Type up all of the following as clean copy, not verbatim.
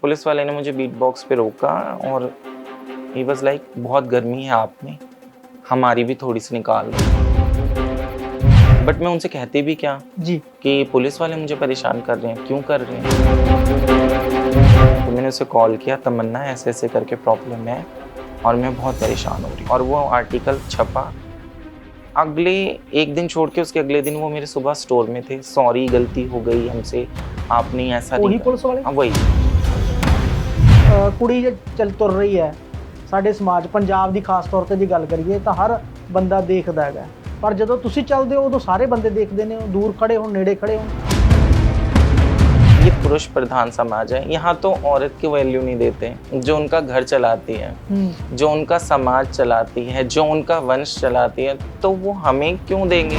Police वाले ने मुझे बीट बॉक्स पे रोका और ही वाज लाइक बहुत गर्मी है आप में, हमारी भी थोड़ी सी निकाल दो। बट मैं उनसे कहती भी क्या जी कि पुलिस वाले मुझे परेशान कर रहे हैं, क्यों कर रहे हैं। तो मैंने उसे कॉल किया, तमन्ना ऐसे ऐसे करके प्रॉब्लम है और मैं बहुत परेशान हो रही हूँ। और वो आर्टिकल छपा, अगले एक दिन छोड़ के उसके अगले दिन वो मेरे सुबह स्टोर में थे, सॉरी गलती हो गई हमसे, आपने ऐसा नहीं ਉਹੀ कहा। ਪੁਲਿਸ ਵਾਲੇ हाँ वही। ਕੁੜੀ ਜੇ ਚੱਲ ਤੁਰ ਰਹੀ ਹੈ ਸਾਡੇ ਸਮਾਜ ਪੰਜਾਬ ਦੀ ਖਾਸ ਤੌਰ ਤੇ ਜੇ ਗੱਲ ਕਰੀਏ ਤਾਂ ਹਰ ਬੰਦਾ ਦੇਖਦਾ ਹੈਗਾ, ਪਰ ਜਦੋਂ ਤੁਸੀਂ ਚੱਲਦੇ ਹੋ ਉਦੋਂ ਸਾਰੇ ਬੰਦੇ ਦੇਖਦੇ ਨੇ, ਦੂਰ ਖੜੇ ਹੋਣ ਨੇੜੇ ਖੜੇ ਹੋਣ। ये पुरुष प्रधान समाज है, यहाँ तो औरत की वैल्यू नहीं देते, जो उनका घर चलाती है, जो उनका समाज चलाती है, जो उनका वंश चलाती है, तो वो हमें क्यों देंगे।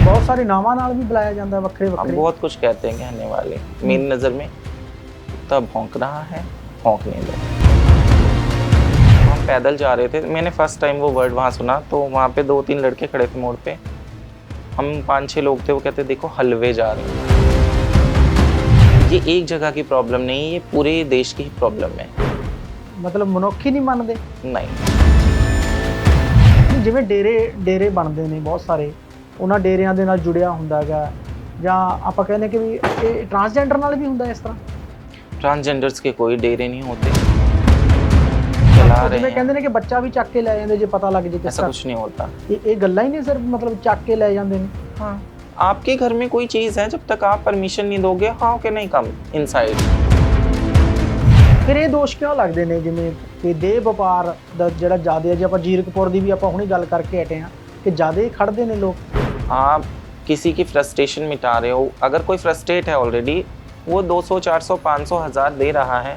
बहुत सारे नावां नाल भी बुलाया जाता है, वक्रे हम वक्रे। बहुत कुछ कहते हैं कहने वाले, मेरी नज़र में तब भौंक रहा है, भौंकने दो। हम पैदल जा रहे थे, मैंने फर्स्ट टाइम वो वर्ड वहाँ सुना, तो वहाँ पे 2-3 लड़के खड़े थे मोड़ पे, हम 5-6 लोग थे, वो कहते देखो हलवे जा रहे हैं। ये एक जगह की प्रॉब्लम नहीं है, ये पूरे देश की प्रॉब्लम है। ਮਤਲਬ ਮਨੁੱਖ ਹੀ ਨਹੀਂ ਮੰਨਦੇ। नहीं, ਜਿਵੇਂ ਡੇਰੇ ਬਣਦੇ ਨੇ ਬਹੁਤ ਸਾਰੇ, ਉਹਨਾਂ ਡੇਰਿਆਂ ਦੇ ਨਾਲ ਜੁੜਿਆ ਹੁੰਦਾ ਹੈਗਾ, ਜਾਂ ਆਪਾਂ ਕਹਿੰਦੇ ਕਿ ਵੀ ਇਹ ਟਰਾਂਸਜੈਂਡਰ ਨਾਲ ਵੀ ਹੁੰਦਾ ਇਸ ਤਰ੍ਹਾਂ। ट्रांसजेंडर्स के कोई डेरे नहीं होते, चला रहे ਜਿਵੇਂ ਕਹਿੰਦੇ हैं, ਨੇ ਕਿ ਬੱਚਾ ਵੀ ਚੱਕ ਕੇ ਲੈ ਜਾਂਦੇ ਜੇ ਪਤਾ ਲੱਗ ਜੇ ਕਿਸ ऐसा ਤਰ੍ਹਾਂ। कुछ नहीं होता। ਇਹ ਗੱਲਾਂ ਹੀ ਨੇ ਸਿਰਫ, ਮਤਲਬ ਚੱਕ ਕੇ ਲੈ ਜਾਂਦੇ ਨੇ। हाँ, आपके घर में कोई चीज़ है, जब तक आप परमिशन नहीं दोगे, how can I come inside. ਫਿਰ ਇਹ ਦੋਸ਼ ਕਿਉਂ ਲੱਗਦੇ ਨੇ, ਜਿਵੇਂ ਕਿ ਦੇਹ ਵਪਾਰ ਦਾ ਜਿਹੜਾ ਜ਼ਿਆਦਾ ਹੈ, ਜੇ ਆਪਾਂ ਜੀਰਕਪੁਰ ਦੀ ਵੀ ਆਪਾਂ ਹੁਣੀ ਗੱਲ ਕਰਕੇ ਹਟੇ ਹਾਂ ਕਿ ਜ਼ਿਆਦਾ ਹੀ ਖੜਦੇ ਨੇ ਲੋਕ। आप किसी की फ्रस्ट्रेशन मिटा रहे हो, अगर कोई फ्रस्ट्रेट है ऑलरेडी, वो 200, 400, 500, 1000 दे रहा है,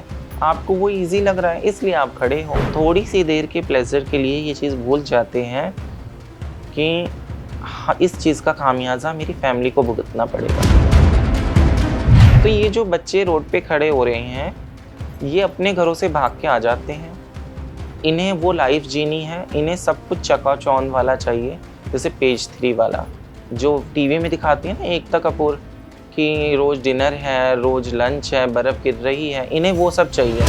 आपको वो इजी लग रहा है, इसलिए आप खड़े हो। थोड़ी सी देर के प्लेजर के लिए ये चीज़ भूल जाते हैं कि हाँ, इस चीज़ का खामियाजा मेरी फैमिली को भुगतना पड़ेगा। तो ये जो बच्चे रोड पे खड़े हो रहे हैं, ये अपने घरों से भाग के आ जाते हैं, इन्हें वो लाइफ जीनी है, इन्हें सब कुछ चकाचौंध वाला चाहिए, जैसे पेज 3 वाला जो टीवी में दिखाती है ना एकता कपूर कि रोज़ डिनर है, रोज़ लंच है, बर्फ़ गिर रही है, इन्हें वो सब चाहिए।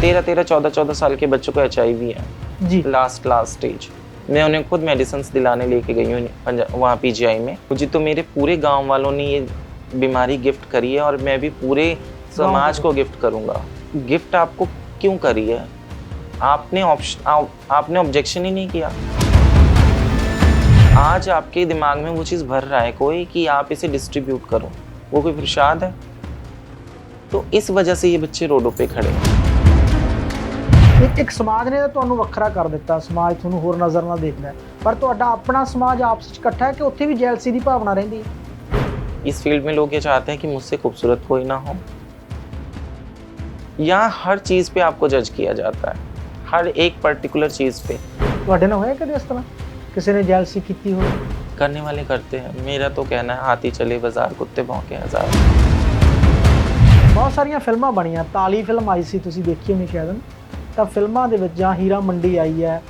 13-13, 14-14 साल के बच्चों को HIV है, जी लास्ट स्टेज। मैं उन्हें खुद मेडिसिन दिलाने लेके गई हूँ वहाँ PGI में। मुझे तो मेरे पूरे गांव वालों ने ये बीमारी गिफ्ट करी है और मैं भी पूरे समाज को गिफ्ट करूँगा। गिफ्ट आपको क्यों करी है, आपने ऑब्जेक्शन ही नहीं किया। आज आपके दिमाग में वो चीज़ भर रहा है कोई कि आप इसे डिस्ट्रीब्यूट करो, वो कोई प्रसाद है। तो इस वजह से ये बच्चे रोडों पे खड़े हैं। ਇੱਕ ਸਮਾਜ ਨੇ ਤਾਂ ਤੁਹਾਨੂੰ ਵੱਖਰਾ ਕਰ ਦਿੱਤਾ, ਸਮਾਜ ਤੁਹਾਨੂੰ ਹੋਰ ਨਜ਼ਰ ਨਾਲ ਦੇਖਦਾ ਹੈ, ਪਰ ਤੁਹਾਡਾ ਆਪਣਾ ਸਮਾਜ ਆਪਸ ਵਿੱਚ ਇਕੱਠਾ ਹੈ ਕਿ ਉੱਥੇ ਵੀ ਜੈਲਸੀ ਦੀ ਭਾਵਨਾ ਰਹਿੰਦੀ ਹੈ। इस फील्ड में लोग ये चाहते हैं कि मुझसे खूबसूरत कोई ना हो। यहाँ हर चीज़ पे आपको जज किया जाता है, हर एक पर्टिकुलर चीज़ पे। ਤੁਹਾਡੇ ਨਾਲ ਹੋਇਆ ਕਦੇ ਇਸ ਤਰ੍ਹਾਂ ਕਿਸੇ ਨੇ ਜੈਲਸੀ ਕੀਤੀ ਹੋਵੇ? करने वाले करते हैं, मेरा तो कहना है हाथी चले बाजार कुत्ते भौंके हज़ार। ਬਹੁਤ ਸਾਰੀਆਂ ਫਿਲਮਾਂ ਬਣੀਆਂ, ਤਾਲੀ ਫਿਲਮ ਆਈ ਸੀ, ਤੁਸੀਂ ਦੇਖੀ ਹੋਣੀ ਸ਼ਾਇਦ, ਤਾਂ ਫਿਲਮਾਂ ਦੇ ਵਿੱਚ ਜਾਂ ਹੀਰਾ ਮੰਡੀ ਆਈ ਹੈ,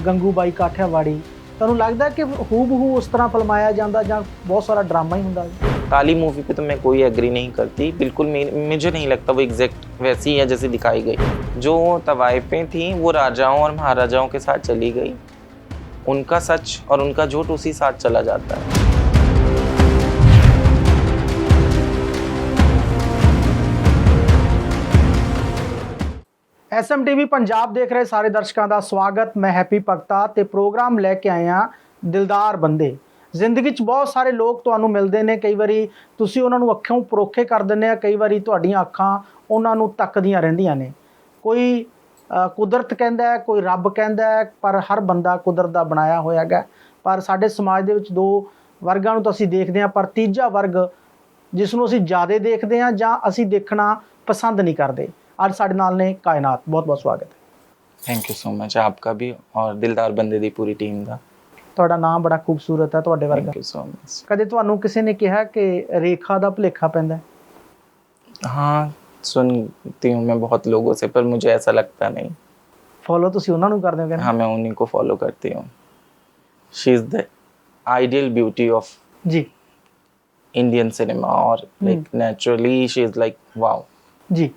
ਗੰਗੂਬਾਈ ਕਾਠਿਆਵਾੜੀ, ਤੁਹਾਨੂੰ ਲੱਗਦਾ ਕਿ ਹੂਬਹੂ ਉਸ ਤਰ੍ਹਾਂ ਫਿਲਮਾਇਆ ਜਾਂਦਾ ਜਾਂ ਬਹੁਤ ਸਾਰਾ ਡਰਾਮਾ ਹੀ ਹੁੰਦਾ? काली मूवी पे तो मैं कोई एग्री नहीं करती, बिल्कुल मुझे नहीं लगता वो एग्जैक्ट वैसी है जैसे दिखाई गई। जो तवाइफें थी वो राजाओं और महाराजाओं के साथ चली गई, उनका सच और उनका झूठ उसी साथ चला जाता है। SMTV ਪੰਜਾਬ ਦੇਖ ਰਹੇ ਸਾਰੇ ਦਰਸ਼ਕਾਂ ਦਾ ਸਵਾਗਤ। ਮੈਂ ਹੈਪੀ ਭਗਤਾ ਤੇ ਪ੍ਰੋਗਰਾਮ ਲੈ ਕੇ ਆਇਆ ਦਿਲਦਾਰ ਬੰਦੇ। ਜ਼ਿੰਦਗੀ 'ਚ ਬਹੁਤ ਸਾਰੇ ਲੋਕ ਤੁਹਾਨੂੰ ਮਿਲਦੇ ਨੇ, ਕਈ ਵਾਰੀ ਤੁਸੀਂ ਉਹਨਾਂ ਨੂੰ ਅੱਖੋਂ ਪਰੋਖੇ ਕਰ ਦਿੰਦੇ ਆ, ਕਈ ਵਾਰੀ ਤੁਹਾਡੀਆਂ ਅੱਖਾਂ ਉਹਨਾਂ ਨੂੰ ਤੱਕਦੀਆਂ ਰਹਿੰਦੀਆਂ ਨੇ। ਕੋਈ ਕੁਦਰਤ ਕਹਿੰਦਾ ਹੈ, ਕੋਈ ਰੱਬ ਕਹਿੰਦਾ ਹੈ, ਪਰ ਹਰ ਬੰਦਾ ਕੁਦਰਤ ਦਾ ਬਣਾਇਆ ਹੋਇਆ ਹੈਗਾ। ਪਰ ਸਾਡੇ ਸਮਾਜ ਦੇ ਵਿੱਚ ਦੋ ਵਰਗਾਂ ਨੂੰ ਤਾਂ ਅਸੀਂ ਦੇਖਦੇ ਹਾਂ, ਪਰ ਤੀਜਾ ਵਰਗ ਜਿਸ ਨੂੰ ਅਸੀਂ ਜ਼ਿਆਦਾ ਦੇਖਦੇ ਹਾਂ ਜਾਂ ਅਸੀਂ ਦੇਖਣਾ ਪਸੰਦ ਨਹੀਂ ਕਰਦੇ। आज साढ़े नाल ने कायनात, बहुत बहुत स्वागत है। थैंक यू सो मच, आपका भी और दिलदार बंदे दी पूरी टीम का। ਤੁਹਾਡਾ ਨਾਮ ਬੜਾ ਖੂਬਸੂਰਤ ਹੈ, ਤੁਹਾਡੇ ਵਰਗਾ। Thank you so much. ਕਦੇ ਤੁਹਾਨੂੰ ਕਿਸੇ ਨੇ ਕਿਹਾ ਕਿ ਰੇਖਾ ਦਾ ਭੁਲੇਖਾ ਪੈਂਦਾ? हाँ, सुनती हूँ मैं बहुत लोगों से, पर मुझे ऐसा लगता नहीं। ਫੋਲੋ ਤੁਸੀਂ ਉਹਨਾਂ ਨੂੰ ਕਰਦੇ ਹੋ? ਕਹਿੰਦੇ हाँ, मैं उन्हीं को फॉलो करती हूँ। She is the ideal beauty of Zee. Indian cinema और like naturally she is like wow. Zee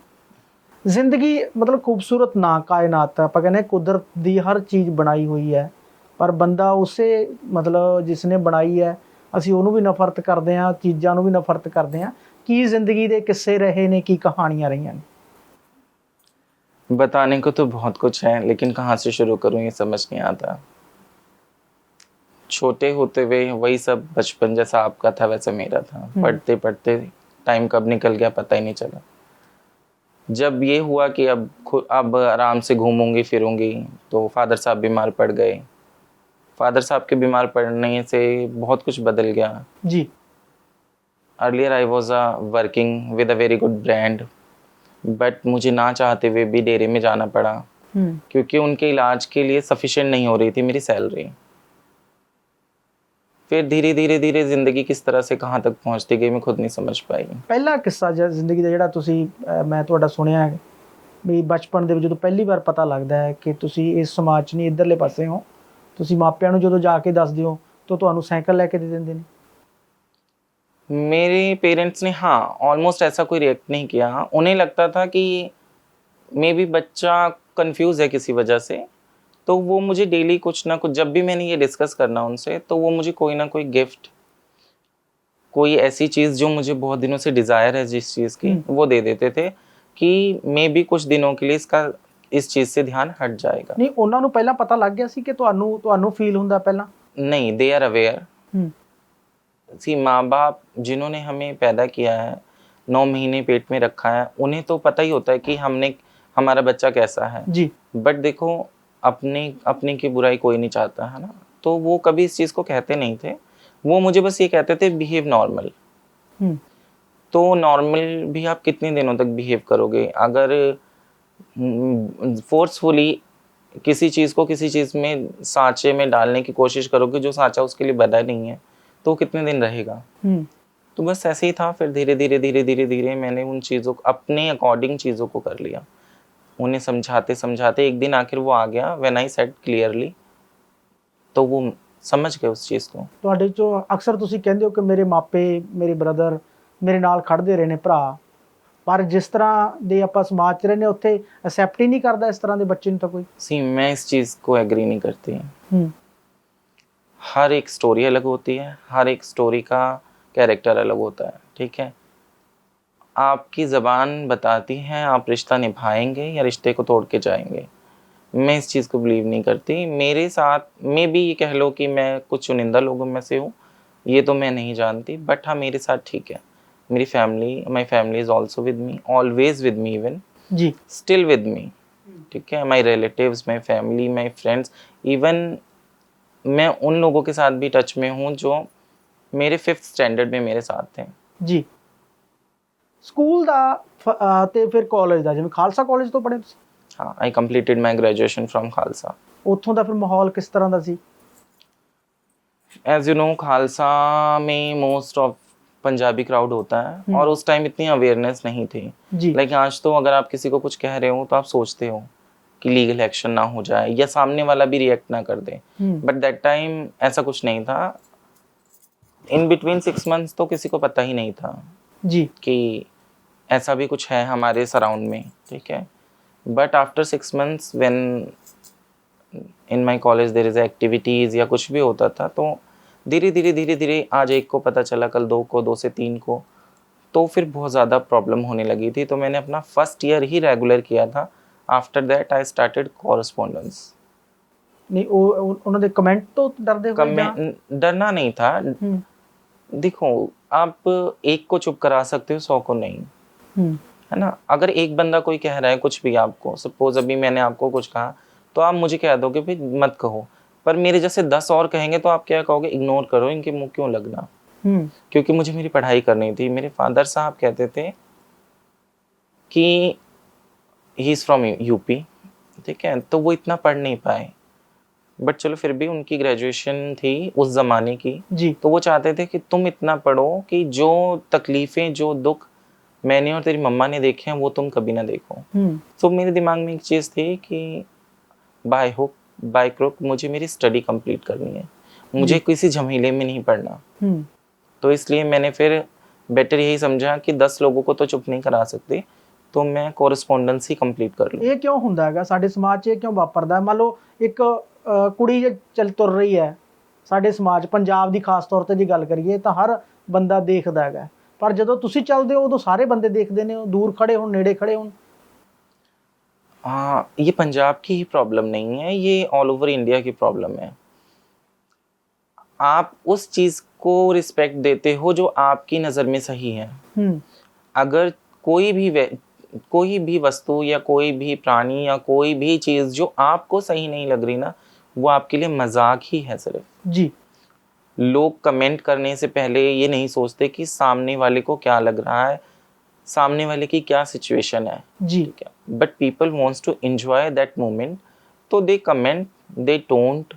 Zindagi ਮਤਲਬ ਖੂਬਸੂਰਤ ਨਾ ਕਾਇਨਾਤ ਹੈ, ਆਪਾਂ ਕਹਿੰਦੇ ਕੁਦਰਤ ਦੀ ਹਰ ਚੀਜ਼ ਬਣਾਈ ਹੋਈ ਹੈ, ਪਰ ਬੰਦਾ ਉਸੇ ਮਤਲਬ ਜਿਸ ਨੇ ਬਣਾਈ ਹੈ ਅਸੀਂ ਉਹਨੂੰ ਵੀ ਨਫ਼ਰਤ ਕਰਦੇ ਹਾਂ, ਚੀਜ਼ਾਂ ਨੂੰ ਵੀ ਨਫ਼ਰਤ ਕਰਦੇ ਹਾਂ। ਕੀ ਜ਼ਿੰਦਗੀ ਦੇ ਕਿੱਸੇ ਰਹੇ ਨੇ, ਕੀ ਕਹਾਣੀਆਂ ਰਹੀਆਂ ਨੇ? बताने को तो बहुत कुछ है, लेकिन कहाँ से शुरू करूँ ये समझ नहीं आता। छोटे होते हुए वही सब बचपन जैसा आपका था वैसा मेरा था। पढ़ते पढ़ते टाइम कब निकल गया पता ही नहीं चला। जब ये हुआ कि अब आराम से घूमूंगी फिरूंगी, तो फादर साहब बीमार पड़ गए। फादर साहब के बीमार पड़ने से बहुत कुछ बदल गया जी। Earlier I was working with a very good brand, but मुझे ना चाहते हुए भी डेरे में जाना पड़ा, क्योंकि उनके इलाज के लिए सफिशिएंट नहीं हो रही थी मेरी सैलरी। फिर धीरे धीरे धीरे जिंदगी किस तरह से कहाँ तक पहुँचती गई मैं खुद नहीं समझ पाई। ਪਹਿਲਾ ਕਿੱਸਾ ਜ਼ਿੰਦਗੀ ਦਾ ਜਿਹੜਾ ਤੁਸੀਂ ਮੈਂ ਤੁਹਾਡਾ ਸੁਣਿਆ ਹੈ ਵੀ ਬਚਪਨ ਦੇ ਵਿੱਚ ਜਦੋਂ ਪਹਿਲੀ ਵਾਰ ਪਤਾ ਲੱਗਦਾ ਹੈ ਕਿ ਤੁਸੀਂ ਇਸ ਸਮਾਜ 'ਚ ਨਹੀਂ ਇੱਧਰਲੇ ਪਾਸੇ ਹੋ, ਤੁਸੀਂ ਮਾਪਿਆਂ ਨੂੰ ਜਦੋਂ ਜਾ ਕੇ ਦੱਸਦੇ ਹੋ ਤਾਂ ਤੁਹਾਨੂੰ ਸਾਈਕਲ ਲੈ ਕੇ ਦੇ ਦਿੰਦੇ ਨੇ? मेरे पेरेंट्स ने हाँ ऑलमोस्ट ऐसा कोई रिएक्ट नहीं किया। उन्हें लगता था कि मे बी बच्चा कंफ्यूज है किसी वजह से, तो वो मुझे डेली कुछ ना कुछ, जब भी मैंने ये डिस्कस करना उनसे, तो वो मुझे कोई ना कोई गिफ्ट, कोई ऐसी चीज़ जो मुझे बहुत दिनों से डिज़ायर है जिस चीज़ की, वो दे देते थे कि मे बी कुछ दिनों के लिए इस चीज़ से ध्यान हट जाएगा। ਨਹੀਂ ਉਹਨਾਂ ਨੂੰ ਪਹਿਲਾਂ ਪਤਾ ਲੱਗ ਗਿਆ ਸੀ ਕਿ ਤੁਹਾਨੂੰ ਫੀਲ ਹੁੰਦਾ ਪਹਿਲਾਂ? नहीं, दे आर अवेयर। सी माँ बाप जिन्होंने हमें पैदा किया है, 9 महीने पेट में रखा है, उन्हें तो पता ही होता है कि हमारा बच्चा कैसा है जी। बट देखो अपने की बुराई कोई नहीं चाहता है ना, तो वो कभी इस चीज़ को कहते नहीं थे। वो मुझे बस ये कहते थे बिहेव नॉर्मल। तो नॉर्मल भी आप कितने दिनों तक बिहेव करोगे? अगर फोर्सफुली किसी चीज़ को किसी चीज़ में सांचे में डालने की कोशिश करोगे जो सांचा उसके लिए बना नहीं है, तो कितने दिन रहेगा? तो बस ऐसे ही था। फिर धीरे धीरे धीरे धीरे धीरे मैंने उन चीज़ों को अपने अकॉर्डिंग चीज़ों को कर लिया। उन्हें समझाते समझाते एक दिन आखिर वो आ गया, व्हेन आई सेड क्लियरली, तो वो समझ गए उस चीज़ को। ਤੁਹਾਡੇ ਚੋਂ ਅਕਸਰ ਤੁਸੀਂ ਕਹਿੰਦੇ ਹੋ ਕਿ ਮੇਰੇ ਮਾਪੇ, ਮੇਰੇ ਬ੍ਰਦਰ ਮੇਰੇ ਨਾਲ ਖੜਦੇ ਰਹੇ ਨੇ ਭਰਾ, ਪਰ ਜਿਸ ਤਰ੍ਹਾਂ ਦੇ ਆਪਾਂ ਸਮਾਜ 'ਚ ਰਹਿੰਦੇ ਉੱਥੇ ਐਕਸੈਪਟ ਹੀ ਨਹੀਂ ਕਰਦਾ ਇਸ ਤਰ੍ਹਾਂ ਦੇ ਬੱਚੇ ਨੂੰ ਤਾਂ ਕੋਈ? सी मैं इस चीज़ को एग्री नहीं करती। हर एक स्टोरी अलग होती है, हर एक स्टोरी का कैरेक्टर अलग होता है, ठीक है? आपकी ज़बान बताती है आप रिश्ता निभाएंगे या रिश्ते को तोड़ के जाएंगे। मैं इस चीज़ को बिलीव नहीं करती। मेरे साथ में भी ये कह लो कि मैं कुछ चुनिंदा लोगों में से हूँ, ये तो मैं नहीं जानती, बट हाँ मेरे साथ ठीक है। मेरी family, my family is also with me, always with me, even जी स्टिल विद मी, ठीक है? My relatives, my family, my friends, even मैं उन लोगों के साथ भी टच में हूँ जो मेरे 5th स्टैंडर्ड में मेरे साथ थे। ਜੀ। ਸਕੂਲ ਦਾ ਤੇ ਫਿਰ ਕਾਲਜ ਦਾ, ਜਿਵੇਂ ਖਾਲਸਾ ਕਾਲਜ ਤੋਂ ਪੜ੍ਹੇ ਤੁਸੀਂ? हाँ, आई completed my graduation from Khalsa. ਉੱਥੋਂ ਦਾ ਫਿਰ ਮਾਹੌਲ ਕਿਸ ਤਰ੍ਹਾਂ ਦਾ ਸੀ? As you know, खालसा में मोस्ट ऑफ पंजाबी क्राउड होता है और उस टाइम इतनी अवेयरनेस नहीं थी। जी। लाइक आज तो अगर आप किसी को कुछ कह रहे हो तो आप सोचते हो कि लीगल एक्शन ना हो जाए या सामने वाला भी रिएक्ट ना कर दे, बट दैट टाइम ऐसा कुछ नहीं था। इन बिटवीन 6 months तो किसी को पता ही नहीं था जी कि ऐसा भी कुछ है हमारे सराउंड में, ठीक है? But after 6 months when in my college there is activities या कुछ भी होता था, तो धीरे धीरे धीरे धीरे आज एक को पता चला, कल 2 को, 2 से 3 को, तो फिर बहुत ज़्यादा प्रॉब्लम होने लगी थी। तो मैंने अपना फर्स्ट ईयर ही रेगुलर किया था। After that I started correspondence. नहीं ਉਹਨਾਂ ਦੇ ਕਮੈਂਟ ਤੋਂ ਡਰਦੇ ਹੋਏ ਜਾਂ? डरना नहीं था। देखो, आप एक को चुप करा सकते हो, 100 को नहीं, है ना? अगर एक बंदा कोई कह रहा है कुछ भी आपको, सपोज अभी मैंने आपको कुछ कहा तो आप मुझे कह दोगे भाई मत कहो, पर मेरे जैसे 10 और कहेंगे तो आप क्या कहोगे? इग्नोर करो, इनके मुंह क्यों लगना। क्योंकि मुझे मेरी पढ़ाई करनी थी। मेरे फादर साहब कहते थे कि ही इज़ फ्रॉम यूपी, ठीक है? तो वो इतना पढ़ नहीं पाए, बट चलो फिर भी उनकी ग्रेजुएशन थी उस ज़माने की जी। तो वो चाहते थे कि तुम इतना पढ़ो कि जो तकलीफ़ें, जो दुख मैंने और तेरी मम्मा ने देखे हैं वो तुम कभी ना देखो। तो मेरे दिमाग में एक चीज़ थी कि बाय हुक बाय क्रुक मुझे मेरी स्टडी कंप्लीट करनी है, मुझे किसी झमेले में नहीं पढ़ना। तो इसलिए मैंने फिर बेटर यही समझा कि 10 लोगों को तो चुप नहीं करा सकते, तो मैं कोरस्पोंडेंस ही कंप्लीट कर लूँ। ਇਹ ਕਿਉਂ ਹੁੰਦਾ ਹੈਗਾ ਸਾਡੇ ਸਮਾਜ 'ਚ, ਇਹ ਕਿਉਂ ਵਾਪਰਦਾ ਹੈ? ਮੰਨ ਲਓ ਇੱਕ ਕੁੜੀ ਜੇ ਚੱਲ ਤੁਰ ਰਹੀ ਹੈ ਸਾਡੇ ਸਮਾਜ ਪੰਜਾਬ ਦੀ ਖਾਸ ਤੌਰ ਤੇ ਜੇ ਗੱਲ ਕਰੀਏ ਤਾਂ ਹਰ ਬੰਦਾ ਦੇਖਦਾ ਹੈਗਾ, ਪਰ ਜਦੋਂ ਤੁਸੀਂ ਚੱਲਦੇ ਹੋ ਉਦੋਂ ਸਾਰੇ ਬੰਦੇ ਦੇਖਦੇ ਨੇ, ਉਹ ਦੂਰ ਖੜੇ ਹੋਣ ਨੇੜੇ खड़े होਣ। हाँ, ये पंजाब की ही प्रॉब्लम नहीं है, ये ऑल ओवर इंडिया की प्रॉब्लम है। आप उस चीज़ को रिस्पेक्ट देते हो जो आपकी नज़र में सही है। अगर कोई भी वस्तु या कोई भी प्राणी या कोई भी चीज़ जो आपको सही नहीं लग रही ना, वो आपके लिए मजाक ही है सिर्फ। जी। लोग कमेंट करने से पहले ये नहीं सोचते कि सामने वाले को क्या लग रहा है, सामने वाले की क्या सिचुएशन है जी। ठीक है, but people wants to enjoy that moment, तो दे कमेंट, दे डोंट,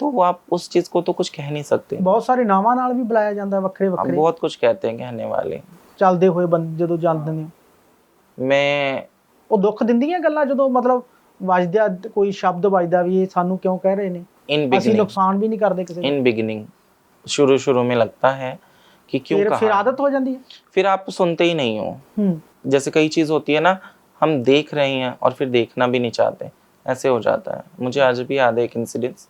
तो वो आप उस चीज़ को तो कुछ कह नहीं सकते। ਬਹੁਤ ਸਾਰੇ ਨਾਵਾਂ ਨਾਲ ਵੀ ਬੁਲਾਇਆ ਜਾਂਦਾ ਵੱਖਰੇ हम ਵੱਖਰੇ बहुत कुछ कहते हैं कहने वाले। ਚੱਲਦੇ ਹੋਏ ਬੰਦੇ ਜਦੋਂ ਜਾਂਦੇ ਨੇ, मैं ਉਹ ਦੁੱਖ ਦਿੰਦੀਆਂ ਗੱਲਾਂ ਜਦੋਂ ਮਤਲਬ ਵੱਜਦਾ ਕੋਈ ਸ਼ਬਦ ਵੱਜਦਾ ਵੀ ਇਹ ਸਾਨੂੰ ਕਿਉਂ ਕਹਿ ਰਹੇ ਨੇ, इन ਅਸੀਂ बिगिनिंग ਨੁਕਸਾਨ ਵੀ ਨਹੀਂ ਕਰਦੇ ਕਿਸੇ ਦਾ। इन बिगिनिंग शुरू में लगता है कि क्यों फिर कहा, आदत हो जाती है। फिर आप सुनते ही नहीं हो। जैसे कई चीज़ होती है ना, हम देख रहे हैं और फिर देखना भी नहीं चाहते, ऐसे हो जाता है। मुझे आज भी याद है एक इंसिडेंस,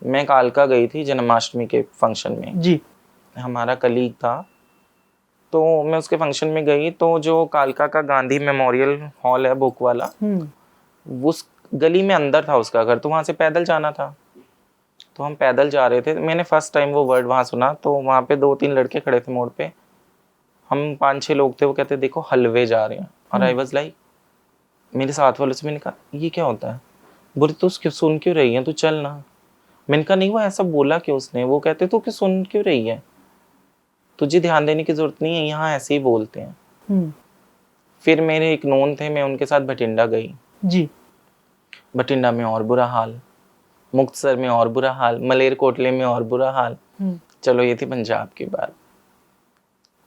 मैं कालका गई थी जन्माष्टमी के फंक्शन में जी। हमारा कलीग था, तो मैं उसके फंक्शन में गई, तो जो कालका का गांधी मेमोरियल हॉल है बुक वाला, उस गली में अंदर था उसका घर, तो वहाँ से पैदल जाना था। तो हम पैदल जा रहे थे, मैंने फर्स्ट टाइम वो वर्ड वहाँ सुना, तो वहाँ पे 2-3 लड़के खड़े थे मोड़ पे, हम 5-6 लोग थे, वो कहते देखो हलवे जा रहे हैं, और आई वाज लाइक, मेरे साथ वालों से मैंने कहा ये क्या होता है, बोले तो सुन क्यों रही है, तू चल ना। मैंने कहा नहीं वो ऐसा बोला क्यों उसने, वो कहते तो कि सुन क्यों रही है, तुझे ध्यान देने की जरूरत नहीं है, यहाँ ऐसे ही बोलते हैं। फिर मेरे एक नोन थे, मैं उनके साथ बठिंडा गई जी। बठिंडा में और बुरा हाल, मुक्तसर में और बुरा हाल, मलेरकोटले में और बुरा हाल। चलो ये थी पंजाब की बात।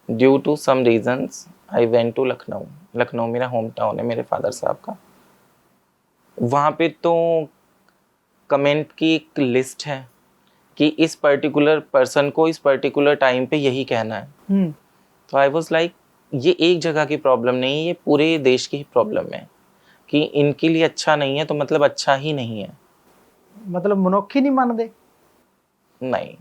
Due to some reasons I went to Lucknow. Lucknow मेरा होम टाउन है मेरे फादर साहब का। वहाँ पे तो कमेंट की एक लिस्ट है कि इस पर्टिकुलर पर्सन को इस पर्टिकुलर टाइम पे यही कहना है। तो आई वाज लाइक ये एक जगह की प्रॉब्लम नहीं है, ये पूरे देश की ही प्रॉब्लम है कि इनके लिए अच्छा नहीं है तो मतलब अच्छा ही नहीं है। मतलब मनुख ही नहीं मानते? नहीं,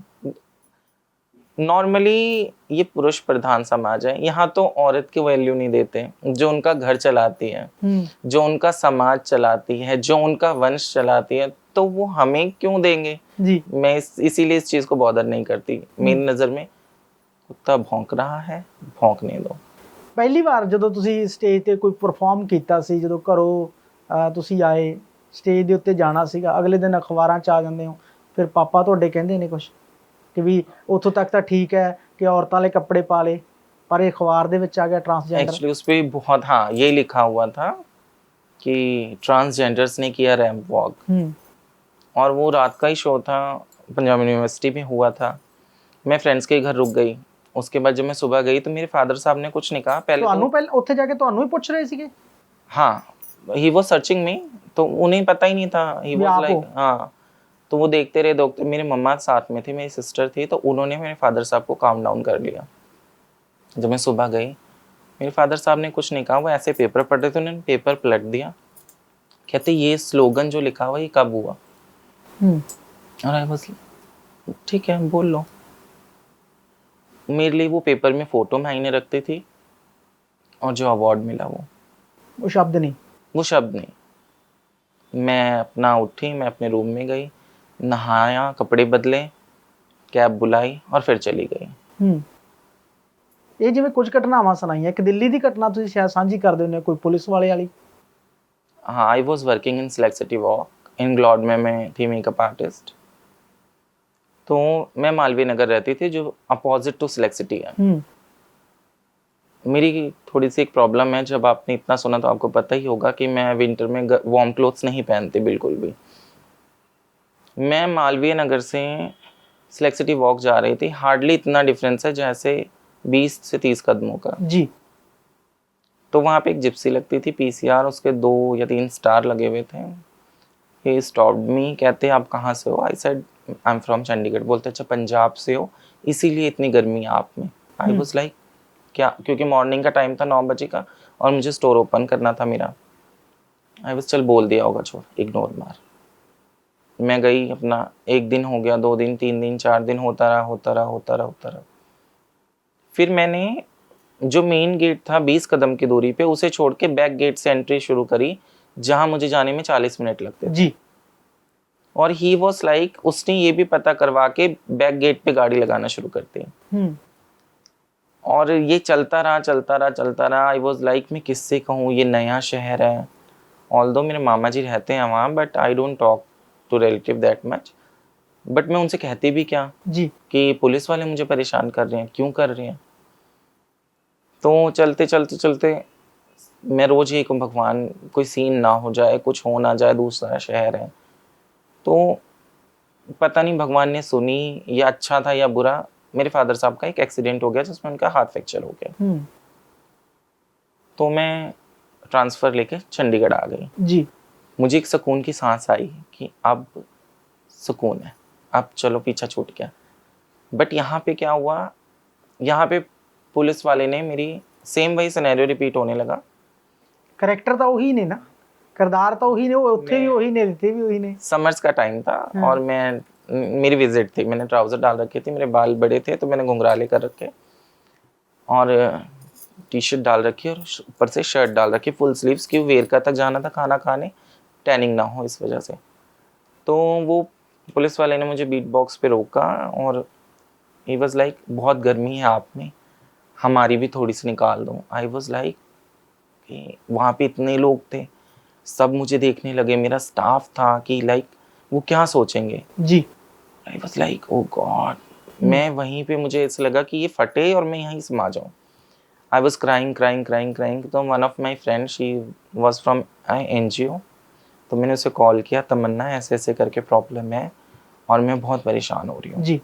नॉर्मली ये पुरुष प्रधान समाज है, यहाँ तो औरत की वैल्यू नहीं देते, जो उनका घर चलाती है, जो उनका समाज चलाती है, जो उनका वंश चलाती है, तो वो हमें क्यों देंगे जी। मैं इसीलिए इस चीज को बॉदर नहीं करती। मेरी नजर में कुत्ता भौंक रहा है, भौंकने दो। पहली बार ਜਦੋਂ ਤੁਸੀਂ ਸਟੇਜ ਤੇ ਕੋਈ ਪਰਫਾਰਮ ਕੀਤਾ ਸੀ, ਜਦੋਂ ਘਰੋਂ ਤੁਸੀਂ ਆਏ ਸਟੇਜ ਦੇ ਉੱਤੇ ਜਾਣਾ ਸੀਗਾ, ਅਗਲੇ ਦਿਨ ਅਖਬਾਰਾਂ 'ਚ ਆ ਜਾਂਦੇ ਹੋ, ਫਿਰ ਪਾਪਾ ਤੁਹਾਡੇ ਕਹਿੰਦੇ ਨੇ ਕੁਝ ਕਿ ਵੀ ਉੱਥੋਂ ਤੱਕ ਤਾਂ ਠੀਕ ਹੈ कि औरतों वाले कपड़े पा ले, पर एक अखबार दे विच आ गया ट्रांसजेंडर। एक्चुअली उस पे बहुत हाँ ये लिखा हुआ था कि ट्रांसजेंडर्स ने किया रैंप वॉक, और वो रात का ही शो था, पंजाब यूनिवर्सिटी में हुआ था। मैं फ्रेंड्स के घर रुक गई, उसके बाद जब मैं सुबह गई तो मेरे फादर साहब ने कुछ नहीं कहा। पहले पहले ਉੱਥੇ ਜਾ ਕੇ ਤੁਹਾਨੂੰ ਹੀ ਪੁੱਛ ਰਹੇ ਸੀਗੇ? हाँ, ही वाज सर्चिंग मी, तो उन्हें पता ही नहीं था। ही वाज लाइक हाँ, तो वो देखते रहे। मेरी मम्मा साथ में थी, मेरी सिस्टर थी, तो उन्होंने मेरे फादर साहब को काम डाउन कर लिया। जब मैं सुबह गई, मेरे फादर साहब ने कुछ नहीं कहा, वो ऐसे पेपर पढ़ रहे थे, उन्होंने पेपर पलट दिया, कहते ये स्लोगन जो लिखा हुआ ये कब हुआ? और आई वाज ठीक है बोल लो। मेरे लिए वो पेपर में फोटो मायने रखती थी, और जो अवार्ड मिला वो शब्द नहीं, वो शब्द नहीं। मैं अपना उठी, मैं अपने रूम में गई, नहाया, कपड़े बदले, कैब बुलाई और फिर चली गई। ਇਹ ਜਿਵੇਂ ਕੁਝ ਘਟਨਾਵਾਂ ਸੁਣਾਈਆਂ, ਇੱਕ ਦਿੱਲੀ ਦੀ ਘਟਨਾ ਤੁਸੀਂ ਸ਼ਾਇਦ ਸਾਂਝੀ ਕਰਦੇ ਹੋ ਕੋਈ ਪੁਲਿਸ ਵਾਲੇ वाली। हाँ, I was working in Select City Walk in ग्लॉड में, मैं थी मेकअप आर्टिस्ट। तो मैं मालवीय नगर रहती थी, जो अपोजिट टू सिलेक्ट सिटी है। मेरी थोड़ी सी एक प्रॉब्लम है, जब आपने इतना सुना तो आपको पता ही होगा कि मैं विंटर में वार्म क्लोथ्स नहीं पहनती बिल्कुल भी। मैं मालवीय नगर से सिलेक्ट सिटी वॉक जा रही थी, हार्डली इतना डिफरेंस है जैसे 20 से 30 कदमों का जी। तो वहाँ पे एक जिप्सी लगती थी PCR, उसके 2 या 3 स्टार लगे हुए थे। ही स्टॉप्ड मी, कहते आप कहाँ से हो? I said I am from Chandigarh. बोलते अच्छा पंजाब से हो? इसीलिए इतनी गर्मी है आप में। आई वाज लाइक क्या, क्योंकि मॉर्निंग का टाइम था 9 बजे का और मुझे स्टोर ओपन करना था मेरा। आई वाज चल बोल दिया होगा, छोड़, इग्नोर मार। मैं गई अपना, 1 दिन हो गया, 2 दिन, 3 दिन, 4 दिन, होता रहा। फिर मैंने जो मेन गेट था 20 कदम की दूरी पे, उसे छोड़ के बैक गेट से एंट्री शुरू करी, जहां मुझे जाने में 40 मिनट लगते थे। जी। और ही वॉज लाइक, उसने ये भी पता करवा के बैक गेट पे गाड़ी लगाना शुरू कर दी। और ये चलता रहा। आई वॉज लाइक, मैं किससे कहूँ, ये नया शहर है। ऑल्दो मेरे मामा जी रहते हैं वहाँ, but I don't talk to relative that much. But मैं उनसे कहती भी क्या जी कि पुलिस वाले मुझे परेशान कर रहे हैं, क्यों कर रहे हैं। तो चलते मैं रोज ही, भगवान कोई सीन ना हो जाए, कुछ हो ना जाए, दूसरा शहर है। तो पता नहीं भगवान ने सुनी, या अच्छा था या बुरा, मेरे फादर साहब का एक एक्सीडेंट हो गया जिसमें उनका हाथ फ्रैक्चर हो गया। तो मैं ट्रांसफ़र लेके चंडीगढ़ आ गई। जी। मुझे एक सुकून की सांस आई कि अब सुकून है, अब चलो पीछा छूट गया। बट यहाँ पे क्या हुआ, यहाँ पे पुलिस वाले ने मेरी सेम वही सिनेरियो रिपीट होने लगा। करैक्टर तो वही ने ना, किरदार तो वही ने, वो उत्थे भी वही ने, इत्थे भी वही ने। समर्स का टाइम था और मेरी विजिट थी। मैंने ट्राउजर डाल रखे थे, मेरे बाल बड़े थे तो मैंने घुंघराले कर रखे और टी शर्ट डाल रखी और ऊपर से शर्ट डाल रखी फुल स्लीव्स की। वेरका तक जाना था खाना खाने, टैनिंग ना हो इस वजह से। तो वो पुलिस वाले ने मुझे बीट बॉक्स पे रोका और ही वाज लाइक, बहुत गर्मी है आप में, हमारी भी थोड़ी सी निकाल दो। आई वाज लाइक, वहाँ पे इतने लोग थे, सब मुझे देखने लगे, मेरा स्टाफ था कि लाइक वो क्या सोचेंगे। जी। I was like, oh God. मैं वहीं पे, मुझे ऐसा लगा कि ये फटे और मैं यहीं समा जाऊँ। I was crying. तो one of my friend, she was from NGO, तो मैंने उसे कॉल किया, तमन्ना ऐसे ऐसे करके प्रॉब्लम है और मैं बहुत परेशान हो रही हूँ। जी।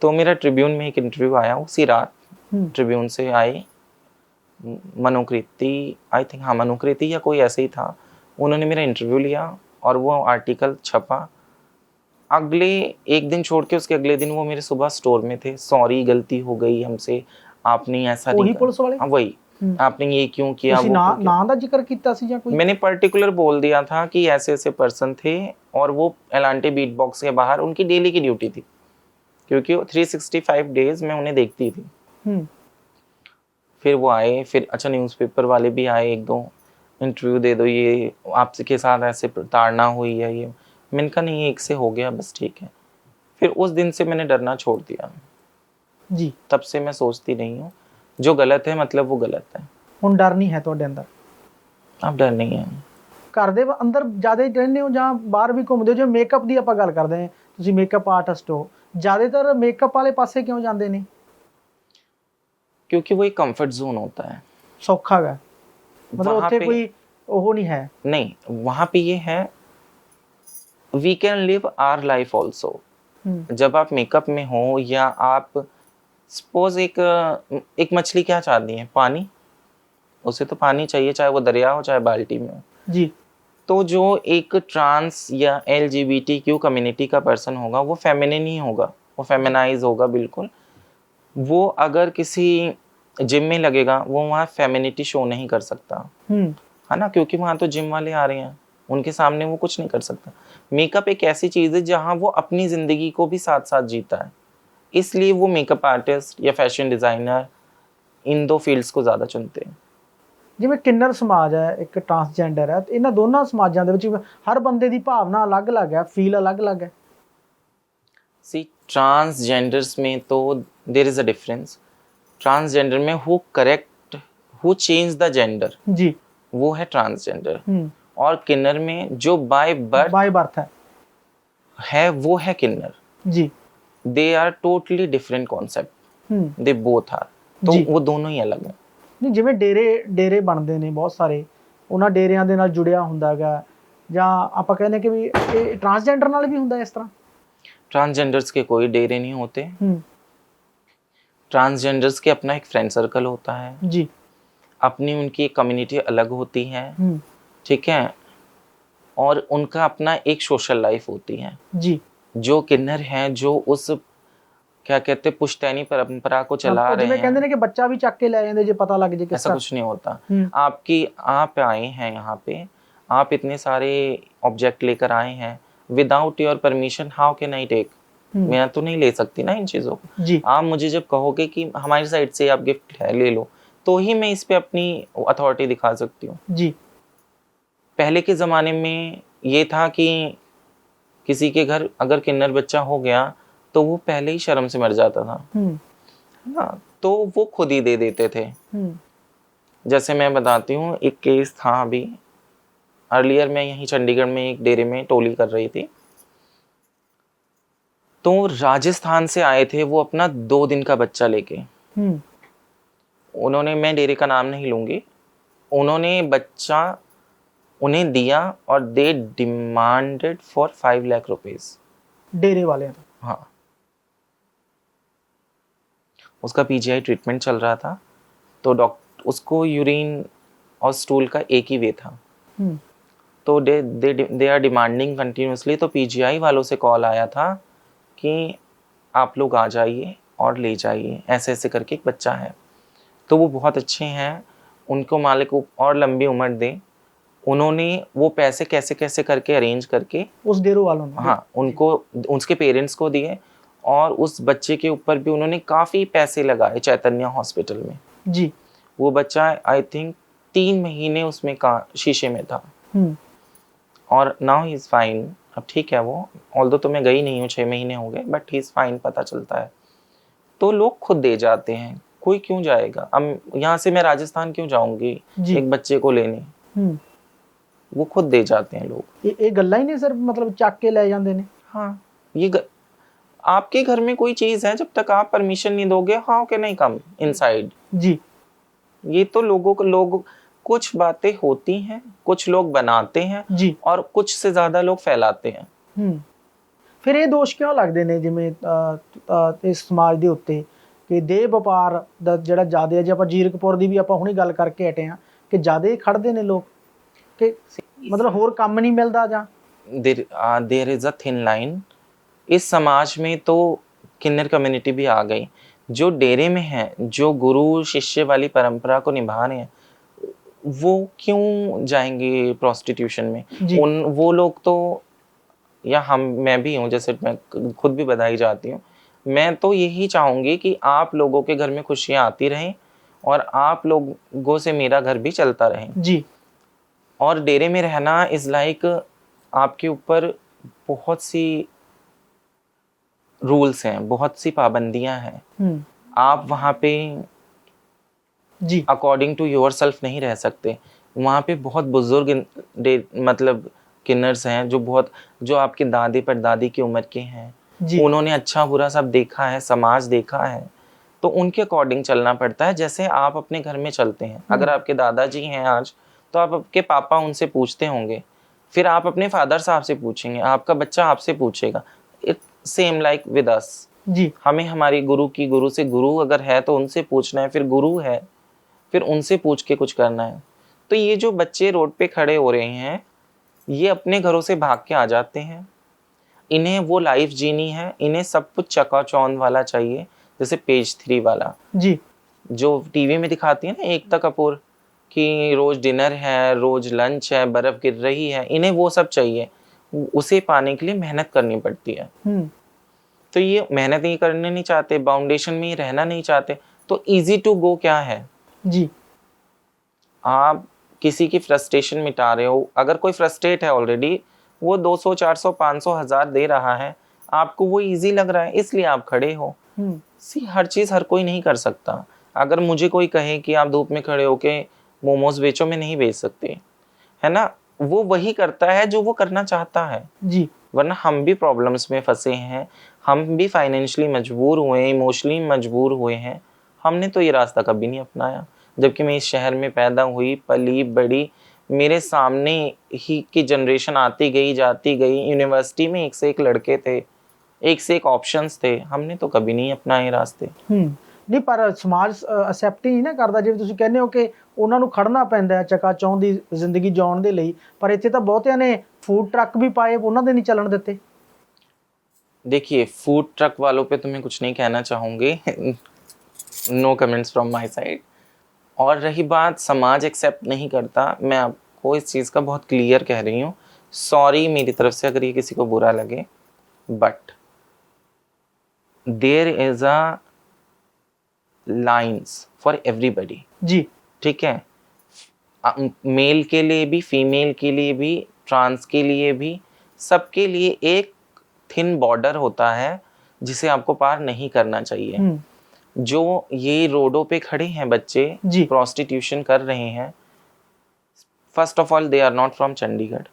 तो मेरा ट्रिब्यून में एक इंटरव्यू आया उसी रात। ट्रिब्यून से आए मनोकृति, आई थिंक, हाँ मनोकृति या कोई ऐसे ही था, उन्होंने मेरा इंटरव्यू लिया और वो आर्टिकल छपा। अगले एक दिन छोड़ के उसके अगले दिन वो मेरे सुबह स्टोर में थे। सॉरी, गलती हो गई हमसे, आपने ऐसा नहीं वही पुलिस वाले? हाँ वही, आपने ये क्यों किया, ਤੁਸੀਂ वो ਨਾ क्यों किया? ਨਾਂ ਦਾ ਜ਼ਿਕਰ ਕੀਤਾ ਸੀ ਜਾਂ ਕੋਈ? मैंने पर्टिकुलर बोल दिया था कि ऐसे ऐसे पर्सन थे और वो एलांटे बीट बॉक्स के बाहर उनकी डेली की ड्यूटी थी, क्योंकि 365 डेज मैं उन्हें देखती थी। फिर वो आए, फिर अच्छा न्यूज़पेपर वाले भी आए, 1-2 इंटरव्यू दे दो, ये आपसे के साथ ऐसे ताड़ना हुई है, ये मैंने कहा नहीं, एक से हो गया बस, ठीक है। फिर उस दिन से मैंने डरना छोड़ दिया जी। तब से मैं सोचती नहीं हूँ, जो गलत है मतलब वो गलत है। ਹੁਣ ਡਰ ਨਹੀਂ ਹੈ ਤੁਹਾਡੇ ਅੰਦਰ? अब डर नहीं है। ਘਰ ਦੇ ਅੰਦਰ ਜ਼ਿਆਦਾ ਹੀ ਰਹਿੰਦੇ ਹੋ ਜਾਂ ਬਾਹਰ ਵੀ ਘੁੰਮਦੇ ਹੋ? ਜੇ ਮੇਕਅਪ ਦੀ ਆਪਾਂ ਗੱਲ ਕਰਦੇ ਹਾਂ, ਤੁਸੀਂ ਮੇਕਅਪ ਆਰਟਿਸਟ ਹੋ, ਜ਼ਿਆਦਾਤਰ ਮੇਕਅਪ ਵਾਲੇ ਪਾਸੇ ਕਿਉਂ ਜਾਂਦੇ ਨੇ? क्योंकि वो एक कंफर्ट जोन होता है। ਸੌਖਾ ਹੈ मतलब वहाँ ਉੱਥੇ पे कोई ਉਹ नहीं है? नहीं, वहाँ पे ये है, we can live our life also. जब आप मेकअप में हो या आप सपोज एक मछली क्या चाहती है, पानी, उसे तो पानी चाहिए, चाहे वो दरिया हो चाहे बाल्टी में हो। जी। तो जो एक ट्रांस या LGBTQ कम्युनिटी का पर्सन होगा वो फेमिनिन ही होगा, वो फेमिनाइज होगा बिल्कुल। वो अगर किसी जिम में लगेगा वो वहाँ फेमिनिटी शो नहीं कर सकता, है ना, क्योंकि वहाँ तो जिम वाले आ रहे हैं, उनके सामने वो कुछ नहीं कर सकता। मेकअप एक ऐसी चीज़ है जहाँ वो अपनी ज़िंदगी को भी साथ साथ जीता है, इसलिए वो मेकअप आर्टिस्ट या फैशन डिज़ाइनर इन 2 फील्ड्स को ज़्यादा चुनते हैं। ਜਿਵੇਂ ਕਿੰਨਰ ਸਮਾਜ ਹੈ, ਇੱਕ ਟਰਾਂਸਜੈਂਡਰ ਹੈ, ਤੇ ਇਹਨਾਂ ਦੋਨਾਂ ਸਮਾਜਾਂ ਦੇ ਵਿੱਚ ਹਰ ਬੰਦੇ ਦੀ ਭਾਵਨਾ ਅਲੱਗ-ਅਲੱਗ ਹੈ, ਫੀਲ ਅਲੱਗ-ਅਲੱਗ ਹੈ। सी ट्रांसजेंडर्स में तो there is a difference. Transgender में हु चेंज द जेंडर, जी, वो है ट्रांसजेंडर। और किन्नर में जो बाय बर्थ है वो है किन्नर। जी। They are totally different concept, they both are. तो वो दोनों ही अलग हैं। ਨਹੀਂ, ਜਿਵੇਂ ਡੇਰੇ ਬਣਦੇ ਨੇ ਬਹੁਤ ਸਾਰੇ, ਉਹਨਾਂ ਡੇਰਿਆਂ ਦੇ ਨਾਲ ਜੁੜਿਆ ਹੁੰਦਾ ਹੈਗਾ, ਜਾਂ ਆਪਾਂ ਕਹਿੰਦੇ ਕਿ ਵੀ ਇਹ ਟਰਾਂਸਜੈਂਡਰ ਨਾਲ ਵੀ ਹੁੰਦਾ ਇਸ ਤਰ੍ਹਾਂ? ट्रांसजेंडर्स के कोई डेरे नहीं होते। ट्रांसजेंडर्स के अपना एक फ्रेंड सर्कल होता है जी, अपनी उनकी एक कम्युनिटी अलग होती है, ठीक है, और उनका अपना एक सोशल लाइफ होती है। जी। जो किन्नर हैं, जो उस क्या कहते हैं, पुश्तैनी परंपरा को चला ਉਹ रहे ਜਿਵੇਂ ਕਹਿੰਦੇ हैं। ਨੇ कि बच्चा भी ਚੱਕ के ले ਜਾਂਦੇ ਜੇ पता लग जे किस ऐसा का। कुछ नहीं होता। हम्म। आप आए हैं यहाँ पे, आप इतने सारे ऑब्जेक्ट लेकर आए हैं, without your permission how can I take? मैं तो नहीं ले सकती ना इन चीज़ों को। जी आप मुझे जब कहोगे कि हमारी साइड से आप गिफ्ट है ले लो, तो ही मैं इस पे अपनी अथॉरिटी दिखा सकती हूँ। जी पहले के ज़माने में ये था कि किसी के घर अगर किन्नर बच्चा हो गया तो वो पहले ही शर्म से मर जाता था, हम्म है ना, तो वो खुद ही दे देते थे। जैसे मैं बताती हूँ, एक केस था अभी अर्लियर, मैं यहीं चंडीगढ़ में एक डेरे में टोली कर रही थी, तो राजस्थान से आए थे वो अपना 2 दिन का बच्चा लेके। उन्होंने, मैं डेरे का नाम नहीं लूँगी, उन्होंने बच्चा उन्हें दिया और they demanded for 5 lakh rupees. डेरे वाले हैं। हाँ, उसका पीजीआई ट्रीटमेंट चल रहा था, तो डॉक्टर उसको यूरिन और स्टूल का एक ही वे था, तो दे आर डिमांडिंग कंटिन्यूसली। तो पीजीआई वालों से कॉल आया था कि आप लोग आ जाइए और ले जाइए, ऐसे ऐसे करके एक बच्चा है। तो वो बहुत अच्छे हैं, उनको मालिक और लंबी उम्र दे। उन्होंने वो पैसे कैसे कैसे करके अरेंज करके उस डेरो वालों ने, हाँ, उनको, उसके पेरेंट्स को दिए, और उस बच्चे के ऊपर भी उन्होंने काफ़ी पैसे लगाए चैतन्य हॉस्पिटल में। जी वो बच्चा आई थिंक 3 महीने उसमें का शीशे में था, और नाउ ही इज़ फाइन। अब ठीक है वो, ऑल्दो तो मैं गई नहीं हूँ, 6 महीने हो गए, बट ही इज़ फाइन, पता चलता है। तो लोग खुद दे जाते हैं, कोई क्यों जाएगा? अब यहाँ से मैं राजस्थान क्यों जाऊँगी एक बच्चे को लेने? वो खुद दे जाते हैं लोग। ये गल्ला ही नहीं सर, मतलब ਚੱਕ के ले जाते हैं। हाँ, आपके घर में कोई चीज़ है, जब तक आप परमिशन नहीं दोगे, how can I come inside? जी ये तो लोग कुछ बातें होती हैं, कुछ लोग बनाते हैं जी, और कुछ से ज़्यादा लोग फैलाते हैं। ਫਿਰ ਇਹ ਦੋਸ਼ ਕਿਉਂ ਲੱਗਦੇ ਨੇ ਜਿਵੇਂ ਇਸ ਸਮਾਜ ਦੇ ਉੱਤੇ ਕਿ ਦੇਹ ਵਪਾਰ ਦਾ ਜਿਹੜਾ ਜ਼ਿਆਦਾ ਹੈ? ਜੇ ਆਪਾਂ ਜੀਰਕਪੁਰ ਦੀ ਵੀ ਆਪਾਂ ਹੁਣੀ ਗੱਲ ਕਰਕੇ ਹਟੇ ਆ ਕਿ ਜ਼ਿਆਦਾ ਹੀ ਖੜਦੇ ਨੇ ਲੋਕ, ਕਿ मतलब ਹੋਰ ਕੰਮ नहीं मिलता ਜਾਂ there is a thin line. इस समाज में तो किन्नर कम्युनिटी भी आ गई, जो डेरे में है, जो गुरु शिष्य वाली परंपरा को निभा रहे हैं, वो क्यों जाएंगे प्रोस्टिट्यूशन में? वो लोग तो, या मैं भी हूँ, जैसे मैं खुद भी बधाई जाती हूँ, मैं तो यही चाहूँगी कि आप लोगों के घर में खुशियाँ आती रहें और आप लोगों से मेरा घर भी चलता रहे जी। और डेरे में रहना इज़ लाइक, आपके ऊपर बहुत सी रूल्स हैं, बहुत सी पाबंदियां हैं। आप वहाँ पे जी अकॉर्डिंग टू योर सेल्फ नहीं रह सकते। वहाँ पे बहुत बुजुर्ग मतलब किन्नर्स हैं जो आपके दादी परदादी की उम्र के हैं, उन्होंने अच्छा बुरा सब देखा है, समाज देखा है, तो उनके अकॉर्डिंग चलना पड़ता है, जैसे आप अपने घर में चलते हैं। अगर आपके दादाजी हैं आज, तो आप आपके पापा उनसे पूछते होंगे, फिर आप अपने फादर साहब से पूछेंगे, आपका बच्चा आपसे पूछेगा। It same like with us जी। हमें हमारी गुरु से गुरु अगर है तो उनसे पूछना है, फिर गुरु है फिर उनसे पूछ के कुछ करना है। तो ये जो बच्चे रोड पे खड़े हो रहे हैं, ये अपने घरों से भाग के आ जाते हैं, इन्हें वो लाइफ जीनी है, इन्हें सब कुछ चकाचौंध वाला चाहिए, जैसे पेज 3 वाला जी, जो टीवी में दिखाती है ना एकता कपूर, कि रोज डिनर है, रोज लंच है, बर्फ गिर रही है, इन्हें वो सब चाहिए। उसे पाने के लिए मेहनत करनी पड़ती है। तो ये मेहनत नहीं करने नहीं चाहते, बाउंडेशन में ही रहना नहीं चाहते, तो इजी टू गो क्या है जी, आप किसी की फ्रस्ट्रेशन मिटा रहे हो। अगर कोई फ्रस्ट्रेट है ऑलरेडी, वो 200 400 500 1000 दे रहा है, आपको वो इजी लग रहा है, इसलिए आप खड़े हो। हर चीज़ हर कोई नहीं कर सकता। अगर मुझे कोई कहे कि आप धूप में खड़े होके मोमोज बेचो, में नहीं बेच सकते, है ना, वो वही करता है जो वो करना चाहता है जी। वरना हम भी प्रॉब्लम्स में फंसे हैं, हम भी फाइनेंशियली मजबूर हुए, इमोशनली मजबूर हुए हैं, हमने तो ये रास्ता कभी नहीं अपनाया। जबकि मैं इस शहर में पैदा हुई, पली बड़ी, मेरे सामने ही की जनरेशन आती गई जाती गई, यूनिवर्सिटी में एक से एक लड़के थे, एक से एक ऑप्शंस थे, हमने तो कभी नहीं अपनाए रास्ते। नहीं, पर समाज एक्सेप्ट ही नहीं ना करदा। जिਵੇਂ ਤੁਸੀਂ ਕਹਿੰਦੇ ਹੋ ਕਿ ਉਹਨਾਂ ਨੂੰ ਖੜਨਾ ਪੈਂਦਾ ਹੈ ਚਕਾਚੌਂਧ ਦੀ ਜ਼ਿੰਦਗੀ ਜਿਉਣ ਦੇ ਲਈ, ਪਰ ਇੱਥੇ ਤਾਂ ਬਹੁਤਿਆਂ ਨੇ ਫੂਡ ਟਰੱਕ ਵੀ ਪਾਏ, ਉਹਨਾਂ ਦੇ ਨਹੀਂ ਚੱਲਣ ਦਿੱਤੇ। देखिए, फूड ट्रक वालों पे तो मैं कुछ नहीं कहना चाहूँगी, no comments from my side. और रही बात समाज एक्सेप्ट नहीं करता, मैं आपको इस चीज़ का बहुत क्लियर कह रही हूँ, सॉरी मेरी तरफ से अगर ये किसी को बुरा लगे, but there is a lines for everybody. जी ठीक है, मेल के लिए भी, फीमेल के लिए भी, ट्रांस के लिए भी, सबके लिए एक थिन बॉर्डर होता है जिसे आपको पार नहीं करना चाहिए। जो ये रोडों पे खड़े हैं बच्चे, जी प्रोस्टिट्यूशन कर रहे हैं, first of all they are not from Chandigarh,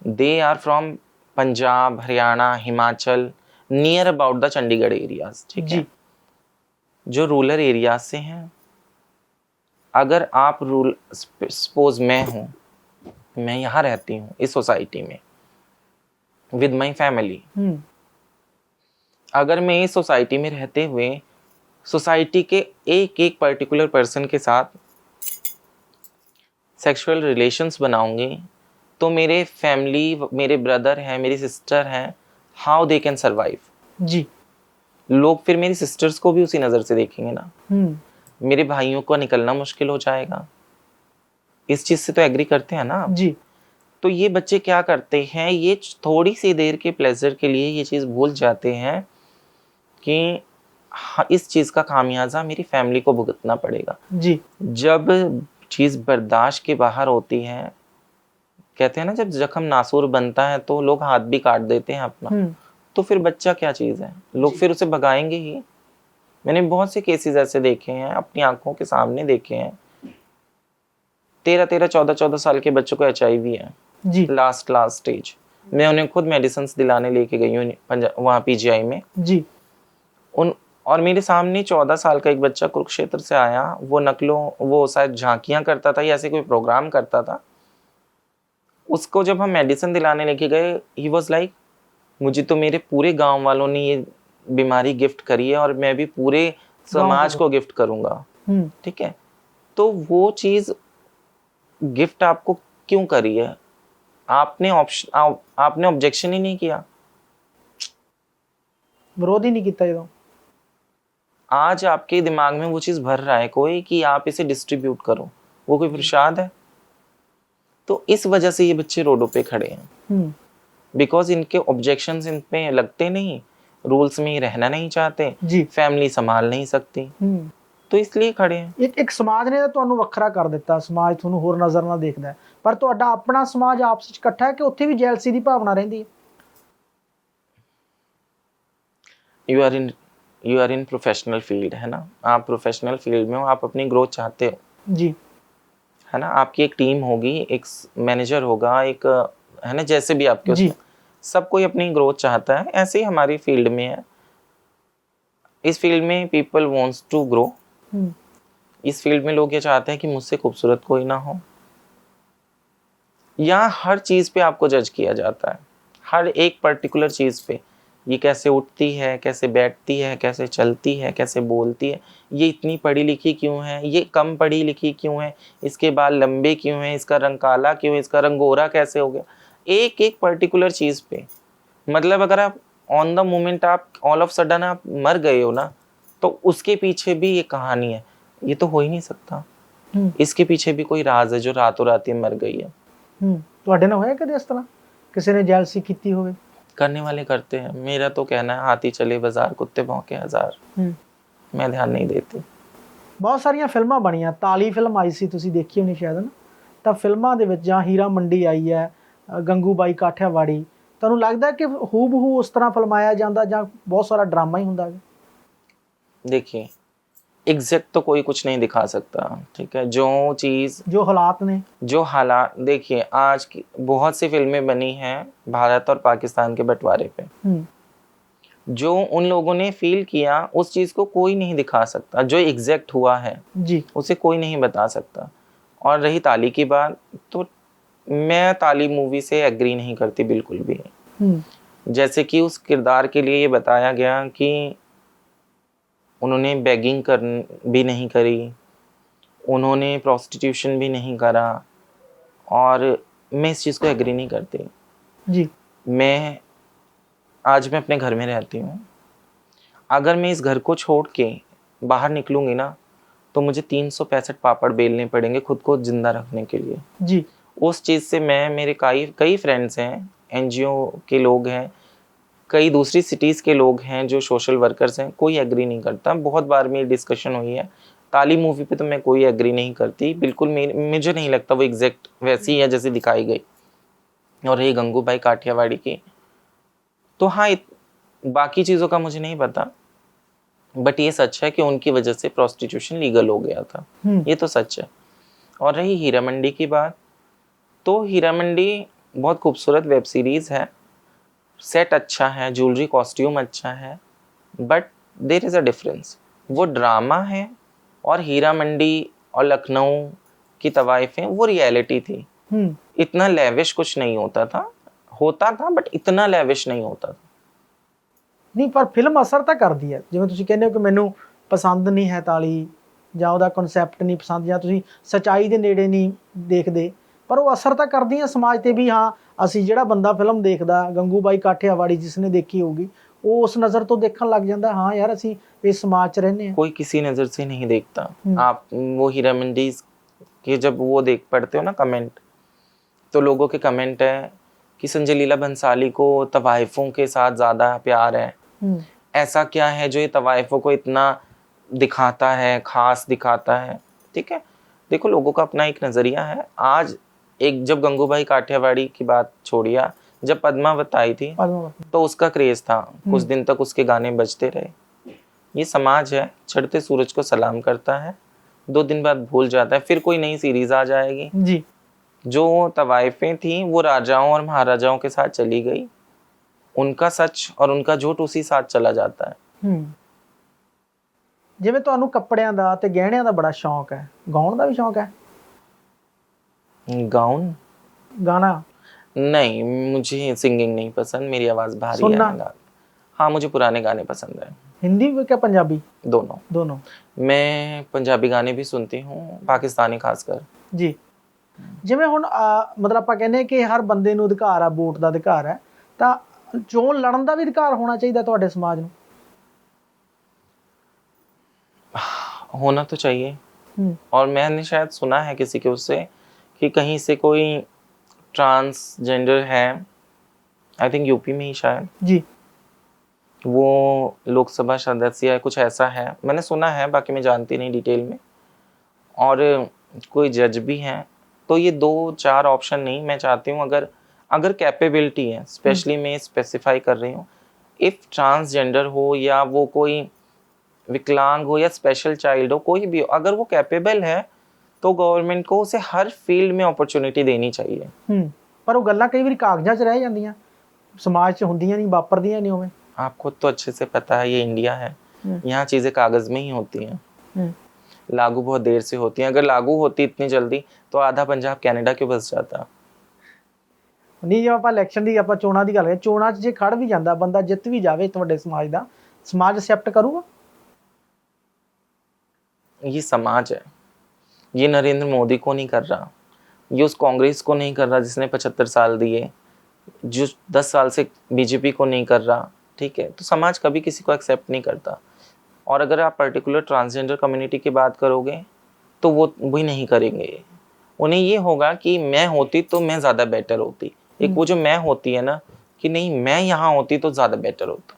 they are from Punjab, Haryana, Himachal, near about the Chandigarh areas. ठीक जी है, जो रूरल एरियाज से हैं, अगर आप रूल सपोज मैं यहाँ रहती हूँ इस सोसाइटी में विद माई फैमिली, अगर मैं इस सोसाइटी में रहते हुए सोसाइटी के एक एक पर्टिकुलर पर्सन के साथ सेक्सुअल रिलेशंस बनाऊंगी, तो मेरे फैमिली, मेरे ब्रदर हैं, मेरी सिस्टर हैं, हाउ दे कैन सर्वाइव। जी लोग फिर मेरी सिस्टर्स को भी उसी नज़र से देखेंगे ना, मेरे भाइयों को निकलना मुश्किल हो जाएगा। इस चीज़ से तो एग्री करते हैं ना आप? जी तो ये बच्चे क्या करते हैं, ये थोड़ी सी देर के प्लेजर के लिए ये चीज़ भूल जाते हैं कि हाँ, इस चीज़ का खामियाजा मेरी फैमिली को भुगतना पड़ेगा। जी जब चीज़ बर्दाश्त के बाहर होती है, कहते हैं ना जब जख्म नासूर बनता है तो लोग हाथ भी काट देते हैं अपना, तो फिर बच्चा क्या चीज़ है, लोग फिर उसे भगाएंगे ही। मैंने बहुत से केसेस ऐसे देखे हैं, अपनी आंखों के सामने देखे हैं, 13-13, 14-14 साल के बच्चों को HIV है, जी लास्ट स्टेज। मैं उन्हें खुद मेडिसिन दिलाने लेके गई हूँ वहाँ PGI में। जी और मेरे सामने 14 साल का एक बच्चा कुरुक्षेत्र से आया, वो शायद झांकियाँ करता था या ऐसे कोई प्रोग्राम करता था। उसको जब हम मेडिसिन दिलाने लेके गए, ही वॉज लाइक, मुझे तो मेरे पूरे गांव वालों ने ये बीमारी गिफ्ट करी है और मैं भी पूरे समाज को गिफ्ट करूंगा। ठीक है, तो वो चीज़ गिफ्ट आपको क्यों करी है? आपने ऑब्जेक्शन ही नहीं किया, विरोध ही नहीं किया। जो आज आपके दिमाग में वो चीज़ भर रहा है कोई कि आप इसे डिस्ट्रीब्यूट करो, वो कोई प्रसाद है? तो इस वजह से ये बच्चे रोडों पे खड़े हैं, बिकॉज इनके ऑब्जेक्शंस इन पे लगते नहीं, रूल्स में रहना नहीं चाहते, फैमिली संभाल नहीं सकती, तो इसलिए खड़े हैं। एक समाज ने ਤੁਹਾਨੂੰ ਵੱਖਰਾ ਕਰ ਦਿੱਤਾ, ਸਮਾਜ ਤੁਹਾਨੂੰ ਹੋਰ ਨਜ਼ਰ ਨਾਲ ਦੇਖਦਾ ਹੈ, ਪਰ ਤੁਹਾਡਾ ਆਪਣਾ ਸਮਾਜ ਆਪਸ ਵਿੱਚ ਇਕੱਠਾ ਹੈ ਕਿ ਉੱਥੇ ਵੀ ਜੈਲਸੀ ਦੀ ਭਾਵਨਾ ਰਹਿੰਦੀ ਹੈ? You are in professional field, है ना, आप प्रोफेशनल फील्ड में हो, आप अपनी ग्रोथ चाहते हो जी, है ना, आपकी एक टीम होगी, एक मैनेजर होगा, एक है ना, जैसे भी आपके उसमें सब कोई अपनी ग्रोथ चाहता है, ऐसे ही हमारी फील्ड में है। इस फील्ड में पीपल वांट्स टू ग्रो, इस फील्ड में लोग ये चाहते हैं कि मुझसे खूबसूरत कोई ना हो। यहाँ हर चीज़ पे आपको जज किया जाता है, हर एक पर्टिकुलर चीज़ पे, ये कैसे उठती है, कैसे बैठती है, कैसे चलती है, कैसे बोलती है, ये इतनी पढ़ी लिखी क्यों है, ये कम पढ़ी लिखी क्यों है, इसके बाल लंबे क्यों हैं, इसका रंग काला क्यों है, इसका रंग गोरा कैसे हो गया, एक एक पर्टिकुलर चीज़ पे। मतलब अगर आप ऑन द मोमेंट आप ऑल ऑफ सडन आप मर गए हो ना, तो उसके पीछे भी ये कहानी है, ये तो हो ही नहीं सकता, इसके पीछे भी कोई राज है जो रातों रात ही मर गई है। ਤੁਹਾਡੇ ਨਾਲ ਹੋਇਆ ਕਦੇ ਇਸ ਤਰ੍ਹਾਂ ਕਿਸੇ ਨੇ ਜੈਲਸੀ ਕੀਤੀ ਹੋਵੇ? करने वाले करते हैं, मेरा तो कहना है हाथी चले बाजार कुत्ते भौंके हजार, मैं ध्यान नहीं देती। ਬਹੁਤ ਸਾਰੀਆਂ ਫਿਲਮਾਂ ਬਣੀਆਂ, ਤਾਲੀ ਫਿਲਮ ਆਈ ਸੀ, ਤੁਸੀਂ ਦੇਖੀ ਹੋਣੀ ਸ਼ਾਇਦ ਨਾ, ਤਾਂ ਫਿਲਮਾਂ ਦੇ ਵਿੱਚ ਜਾਂ ਹੀਰਾ ਮੰਡੀ ਆਈ ਹੈ, ਗੰਗੂਬਾਈ ਕਾਠਿਆਵਾੜੀ, ਤੁਹਾਨੂੰ ਲੱਗਦਾ ਕਿ ਹੂ ਬਹੂ ਉਸ ਤਰ੍ਹਾਂ ਫਿਲਮਾਇਆ ਜਾਂਦਾ ਜਾਂ ਬਹੁਤ ਸਾਰਾ ਡਰਾਮਾ ही ਹੁੰਦਾ है? देखिए, एग्जैक्ट तो कोई कुछ नहीं दिखा सकता, ठीक है, जो चीज़ जो हालात ने, जो हालात, देखिए आज की बहुत सी फिल्में बनी हैं भारत और पाकिस्तान के बंटवारे पे, जो उन लोगों ने फील किया उस चीज़ को कोई नहीं दिखा सकता, जो एग्जैक्ट हुआ है जी उसे कोई नहीं बता सकता। और रही ताली की बात, तो मैं ताली मूवी से एग्री नहीं करती बिल्कुल भी। जैसे कि उस किरदार के लिए ये बताया गया कि उन्होंने बेगिंग भी नहीं करी, उन्होंने प्रोस्टिट्यूशन भी नहीं करा, और मैं इस चीज़ को एग्री नहीं करती। जी मैं आज मैं अपने घर में रहती हूँ, अगर मैं इस घर को छोड़ के बाहर निकलूंगी ना तो मुझे 365 पापड़ बेलने पड़ेंगे खुद को जिंदा रखने के लिए। जी। उस चीज़ से मेरे कई कई फ्रेंड्स हैं, एनजीओ के लोग हैं, कई दूसरी सिटीज़ के लोग हैं जो सोशल वर्कर्स हैं, कोई एग्री नहीं करता। बहुत बार मेरी डिस्कशन हुई है। ताली मूवी पे तो मैं कोई एग्री नहीं करती, बिल्कुल मुझे नहीं लगता वो एग्जैक्ट वैसी है जैसी दिखाई गई। और रही गंगूबाई काठियावाड़ी की, तो हाँ बाकी चीज़ों का मुझे नहीं पता, बट ये सच है कि उनकी वजह से प्रोस्टिट्यूशन लीगल हो गया था, ये तो सच है। और रही हीरा मंडी की बात, तो हीरा मंडी बहुत खूबसूरत वेब सीरीज़ है, सेट अच्छा है, ज्वेलरी कॉस्ट्यूम अच्छा है, but there is a difference. वो ड्रामा है और हीरा मंडी और लखनऊ की तवाइफें वो रियलिटी थी। इतना लेविश कुछ नहीं होता था बट इतना लेविश नहीं होता था। नहीं, पर फिल्म असर ਤਾਂ ਕਰਦੀ ਹੈ, ਜਿਵੇਂ ਤੁਸੀਂ ਕਹਿੰਦੇ ਹੋ ਕਿ ਮੈਨੂੰ ਪਸੰਦ ਨਹੀਂ ਹੈ ਤਾਲੀ ਜਾਂ ਉਹਦਾ ਕਨਸੈਪਟ ਨਹੀਂ ਪਸੰਦ ਜਾਂ ਤੁਸੀਂ ਸੱਚਾਈ ਦੇ ਨੇੜੇ ਨਹੀਂ ਦੇਖਦੇ, ਪਰ ਉਹ ਅਸਰ ਤਾਂ ਕਰਦੀ ਹੈ ਸਮਾਜ ਤੇ ਵੀ। ਹਾਂ, ਅਸੀਂ ਜਿਹੜਾ ਬੰਦਾ ਫਿਲਮ ਦੇਖਦਾ ਗੰਗੂਬਾਈ ਕਾਠਿਆਵਾੜੀ ਜਿਸ ਨੇ ਦੇਖੀ ਹੋਊਗੀ वो उस नज़र तो देखने लग जाता है, हाँ यार असी इस समाज च रहने हैं। कोई किसी नज़र से नहीं देखता। आप वो हीरा मंडी के जब वो देख पढ़ते हो ना कमेंट, तो लोगों के कमेंट है कि संजय लीला भंसाली को तवाइफों के साथ ज़्यादा प्यार है। ऐसा क्या है जो ये तवाइफों को इतना दिखाता है, खास दिखाता है। ठीक है, देखो लोगों का अपना एक नज़रिया है। आज एक जब गंगूबाई काठियावाड़ी की बात छोड़िया, जब पद्मावत आई थी तो उसका क्रेज था, कुछ दिन तक उसके गाने बजते रहे। ये समाज है, चढ़ते सूरज को सलाम करता है, 2 दिन बाद भूल जाता है, फिर कोई नई सीरीज आ जाएगी जी। जो तवाइफें थी वो राजाओं और महाराजाओं के साथ चली गई, उनका सच और उनका झूठ उसी साथ चला जाता है। जिवें तुहानू कपड़ियां दा ते गहणियां दा बड़ा शौक है, गाउण दा भी शौक है? गाउन गाना नहीं, मुझे सिंगिंग नहीं पसंद, मेरी आवाज़ भारी है। हाँ, मुझे पुराने गाने पसंद है। हिंदी क्या पंजाबी? दोनों। दोनों। मैं पंजाबी गाने भी सुनती हूँ, पाकिस्तानी खासकर जी। जिवें हुण मतलब आपां कहने कि हर बंदे नूं अधिकार आ, वोट दा अधिकार है, तां चोण लड़न दा भी अधिकार होना चाहिए तुहाडे समाज नूं? होना तो चाहिए। और मैंने शायद सुना है किसी के उससे कि कहीं से कोई ट्रांसजेंडर है, आई थिंक यूपी में ही शायद जी, वो लोकसभा सदस्य है, कुछ ऐसा है, मैंने सुना है, बाकी मैं जानती नहीं डिटेल में। और कोई जज भी हैं। तो ये 2-4 ऑप्शन नहीं, मैं चाहती हूँ अगर कैपेबिलिटी है, स्पेशली मैं स्पेसिफाई कर रही हूँ, इफ़ ट्रांसजेंडर हो या वो कोई विकलांग हो या स्पेशल चाइल्ड हो, कोई भी हो, अगर वो कैपेबल है तो गवर्नमेंट को उसे हर फील्ड में अपॉर्चुनिटी देनी चाहिए। पर वो गल्लां कई बार कागजां 'च रह जांदियां, समाज 'ਚ ਹੁੰਦੀਆਂ नहीं, वापरदियां नहीं उवें। आपको तो अच्छे से पता है, ये इंडिया है, यहाँ चीज़ें कागज़ में ही होती हैं, लागू बहुत देर से होती हैं। अगर लागू होती इतनी जल्दी तो आधा पंजाब कनाडा क्यों बस जाता। नहीं, जब ਆਪਾਂ ਇਲੈਕਸ਼ਨ ਦੀ ਆਪਾਂ ਚੋਣਾਂ ਦੀ ਗੱਲ ਕਰੀਏ, ਚੋਣਾਂ 'ਚ ਜੇ ਖੜ ਵੀ ਜਾਂਦਾ ਬੰਦਾ, ਜਿੱਤ ਵੀ ਜਾਵੇ ਤੁਹਾਡੇ ਸਮਾਜ ਦਾ, ਸਮਾਜ ਐਕਸੈप्ट ਕਰੂਗਾ? ये समाज है, ये नरेंद्र मोदी को नहीं कर रहा, ये उस कांग्रेस को नहीं कर रहा जिसने 75 साल दिए, जो 10 साल से बीजेपी को नहीं कर रहा। ठीक है, तो समाज कभी किसी को एक्सेप्ट नहीं करता। और अगर आप पर्टिकुलर ट्रांसजेंडर कम्युनिटी की बात करोगे तो वो भी नहीं करेंगे। उन्हें ये होगा कि मैं होती तो मैं ज़्यादा बेटर होती। एक वो जो मैं होती है ना, कि नहीं मैं यहाँ होती तो ज़्यादा बेटर होता,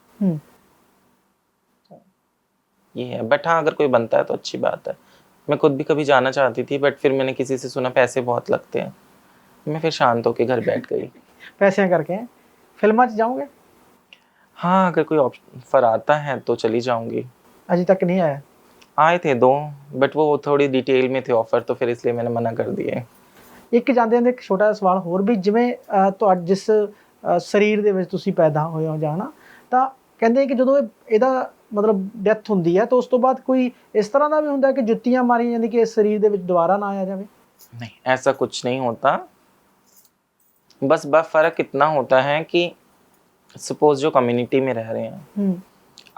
ये है। बट हाँ, अगर कोई बनता है तो अच्छी बात है। मैं खुद भी कभी जाना चाहती थी, बट फिर मैंने किसी से सुना पैसे बहुत लगते हैं, मैं फिर शांत होकर घर बैठ गई। पैसे करके फिल्म जाओगे? हाँ, अगर कोई ऑफर आता है तो चली जाऊंगी। अभी तक नहीं आया? आए थे 2, बट वो थोड़ी डिटेल में थे ऑफर, तो फिर इसलिए मैंने मना कर दिए। एक ਜਾਂਦੇ ਇੱਕ ਛੋਟਾ ਜਿਹਾ ਸਵਾਲ ਹੋਰ ਵੀ, ਜਿਵੇਂ ਤੁਹਾਡੇ ਜਿਸ ਸਰੀਰ ਦੇ ਵਿੱਚ ਤੁਸੀਂ ਪੈਦਾ ਹੋਏ ਹੋ ਜਾਣਾ, ਤਾਂ ਕਹਿੰਦੇ ਕਿ ਜਦੋਂ ਇਹਦਾ ਮਤਲਬ ਡੈਥ ਹੁੰਦੀ ਹੈ ਤਾਂ ਉਸ ਤੋਂ ਬਾਅਦ ਕੋਈ ਇਸ ਤਰ੍ਹਾਂ ਦਾ ਵੀ ਹੁੰਦਾ ਕਿ ਜੁੱਤੀਆਂ ਮਾਰੀਆਂ ਜਾਂਦੀਆਂ ਕਿ ਇਸ ਸਰੀਰ ਦੇ ਵਿੱਚ ਦੁਬਾਰਾ ਨਾ ਆਇਆ ਜਾਵੇ? नहीं, ऐसा कुछ नहीं होता। बस फ़र्क इतना होता है कि सपोज जो कम्युनिटी में रह रहे हैं,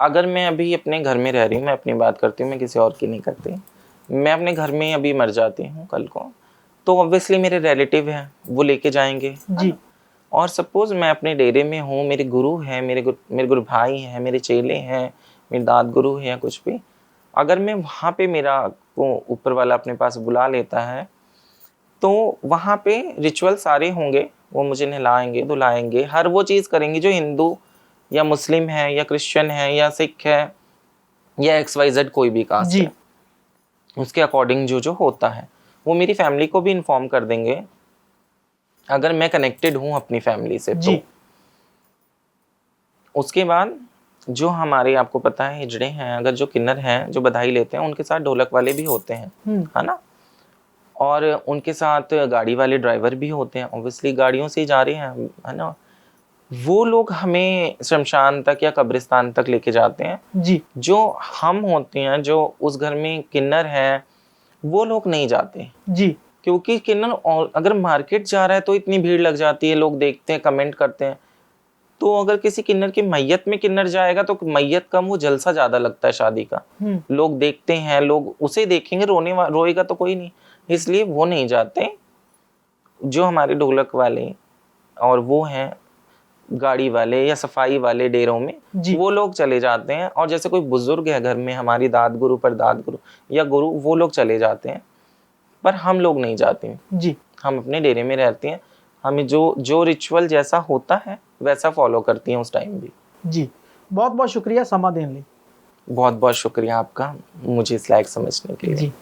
अगर मैं अभी अपने घर में रह रही हूँ, मैं अपनी बात करती हूँ, मैं किसी और की नहीं करती, मैं अपने घर में अभी मर जाती हूँ कल को, तो ऑब्वियसली मेरे रिलेटिव हैं, वो लेके जाएंगे जी। और सपोज मैं अपने डेरे में हूँ, मेरे गुरु हैं, मेरे गुरु भाई हैं, मेरे चेले हैं, मेरे दाद गुरु हैं या कुछ भी, अगर मैं वहाँ पे मेरा को ऊपर वाला अपने पास बुला लेता है तो वहाँ पे रिचुअल सारे होंगे, वो मुझे नहलाएंगे धुलाएंगे, हर वो चीज़ करेंगे जो हिंदू या मुस्लिम है या क्रिश्चियन है या सिख है या XYZ कोई भी कास्ट जी। है, उसके अकॉर्डिंग जो जो होता है वो मेरी फैमिली को भी इन्फॉर्म कर देंगे अगर मैं कनेक्टेड हूँ अपनी फैमिली से। जी। तो उसके बाद जो हमारे, आपको पता है, हिजड़े हैं, अगर जो किन्नर हैं जो बधाई लेते हैं उनके साथ ढोलक वाले भी होते हैं, है ना, और उनके साथ गाड़ी वाले ड्राइवर भी होते हैं, ऑब्वियसली गाड़ियों से ही जा रहे हैं, है ना, वो लोग हमें शमशान तक या कब्रिस्तान तक लेके जाते हैं। जी। जो हम होते हैं, जो उस घर में किन्नर हैं, वो लोग नहीं जाते, जी। क्योंकि किन्नर अगर मार्केट जा रहा है तो इतनी भीड़ लग जाती है, लोग देखते हैं, कमेंट करते हैं। तो अगर किसी किन्नर की मैयत में किन्नर जाएगा तो मैयत कम, वो जलसा ज्यादा लगता है शादी का, लोग देखते हैं, लोग उसे देखेंगे, रोएगा तो कोई नहीं, इसलिए वो नहीं जाते। जो हमारे ढोलक वाले और वो हैं गाड़ी वाले या सफाई वाले डेरों में, वो लोग चले जाते हैं। और जैसे कोई बुजुर्ग है घर में, हमारी दाद गुरु परदाद गुरु या गुरु, वो लोग चले जाते हैं, पर हम लोग नहीं जाते जी। हम अपने डेरे में रहते हैं। हमें जो रिचुअल जैसा होता है वैसा फॉलो करती हैं उस टाइम भी। जी, बहुत बहुत शुक्रिया समा देने लिए। बहुत बहुत शुक्रिया आपका मुझे इस लायक समझने के लिए। जी।